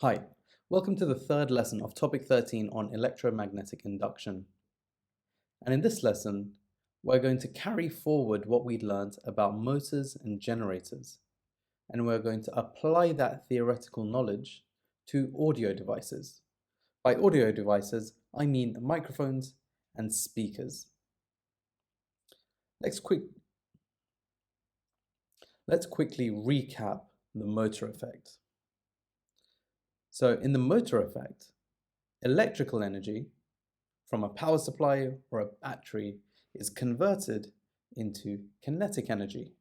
Hi, welcome to the third lesson of topic 13 on electromagnetic induction. And in this lesson, we're going to carry forward what we learned about motors and generators, and we're going to apply that theoretical knowledge to audio devices. By audio devices, I mean microphones and speakers. Let's quickly recap the motor effect. So in the motor effect, electrical energy from a power supply or a battery is converted into kinetic energy.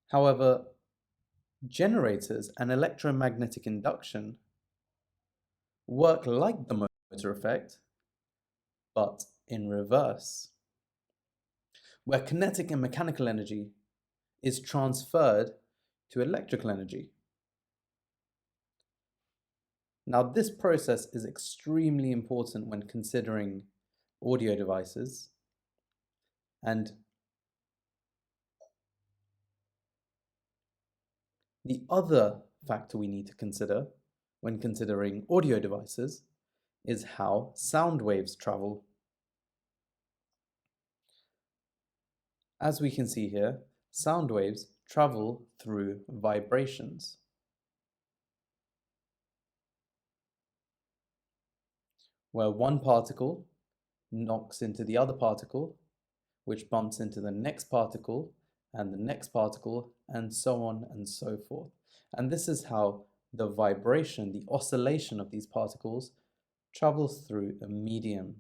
However, generators and electromagnetic induction work like the motor effect, but in reverse, where kinetic and mechanical energy is transferred to electrical energy. Now, this process is extremely important when considering audio devices, and the other factor we need to consider when considering audio devices is how sound waves travel. As we can see here, sound waves travel through vibrations. Where one particle knocks into the other particle, which bumps into the next particle, and the next particle, and so on and so forth. And this is how the vibration, the oscillation of these particles, travels through a medium.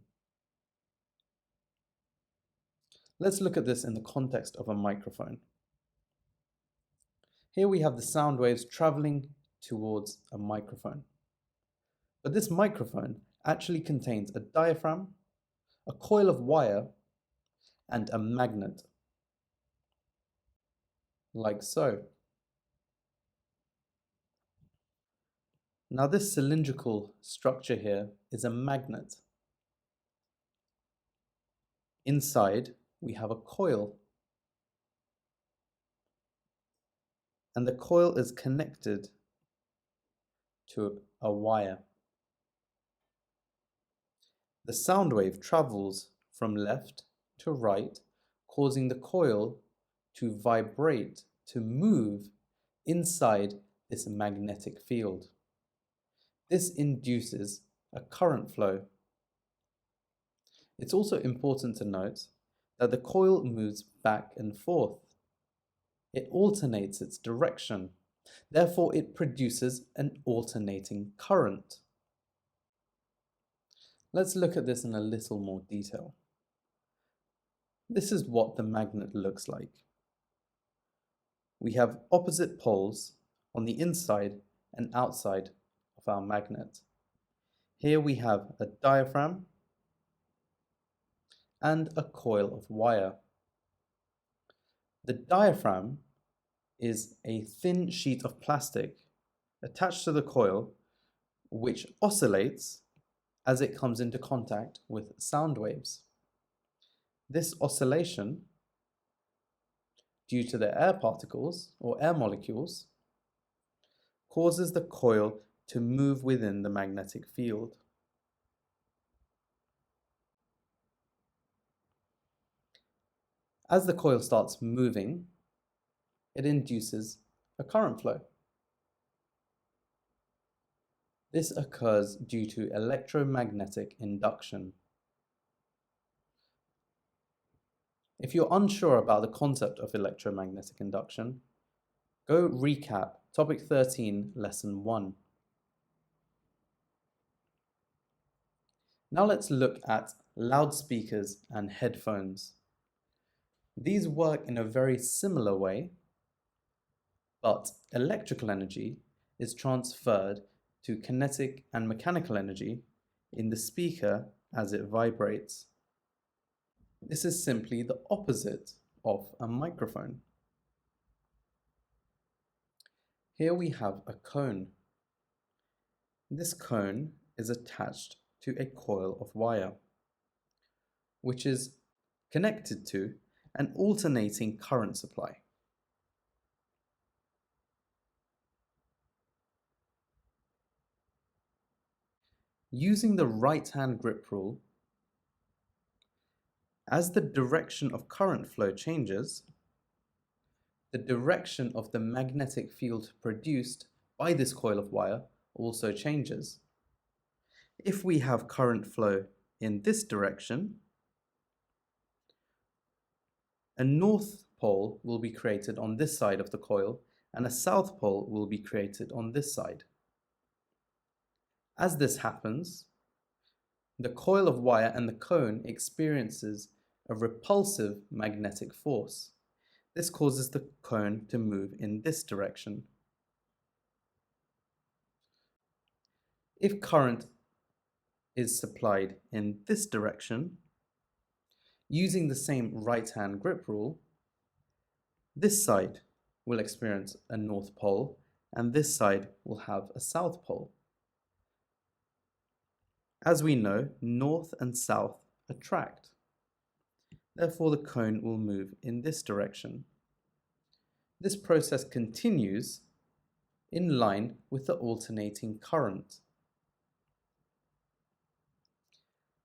Let's look at this in the context of a microphone. Here we have the sound waves traveling towards a microphone. But this microphone actually contains a diaphragm, a coil of wire, and a magnet, like so. Now this cylindrical structure here is a magnet. Inside, we have a coil, and the coil is connected to a wire. The sound wave travels from left to right, causing the coil to vibrate, to move inside this magnetic field. This induces a current flow. It's also important to note that the coil moves back and forth. It alternates its direction. Therefore, it produces an alternating current. Let's look at this in a little more detail. This is what the magnet looks like. We have opposite poles on the inside and outside of our magnet. Here we have a diaphragm and a coil of wire. The diaphragm is a thin sheet of plastic attached to the coil, which oscillates as it comes into contact with sound waves. This oscillation, due to the air particles or air molecules, causes the coil to move within the magnetic field. As the coil starts moving, it induces a current flow. This occurs due to electromagnetic induction. If you're unsure about the concept of electromagnetic induction, go recap topic 13, lesson 1. Now let's look at loudspeakers and headphones. These work in a very similar way, but electrical energy is transferred to kinetic and mechanical energy in the speaker as it vibrates. This is simply the opposite of a microphone. Here we have a cone. This cone is attached to a coil of wire. which is connected to an alternating current supply. Using the right-hand grip rule, as the direction of current flow changes, the direction of the magnetic field produced by this coil of wire also changes. If we have current flow in this direction, a north pole will be created on this side of the coil and a south pole will be created on this side. As this happens, the coil of wire and the cone experiences a repulsive magnetic force. This causes the cone to move in this direction. If current is supplied in this direction, using the same right-hand grip rule, this side will experience a north pole and this side will have a south pole. As we know, north and south attract. Therefore, the cone will move in this direction. This process continues in line with the alternating current.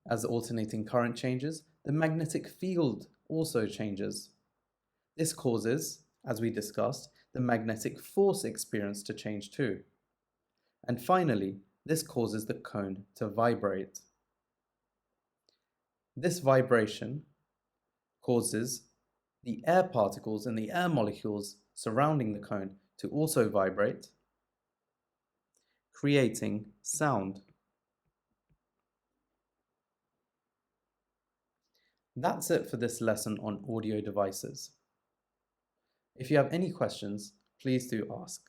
As the alternating current changes, the magnetic field also changes. This causes, as we discussed, the magnetic force experienced to change too. And finally, this causes the cone to vibrate. This vibration causes the air particles and the air molecules surrounding the cone to also vibrate, creating sound. That's it for this lesson on audio devices. If you have any questions, please do ask.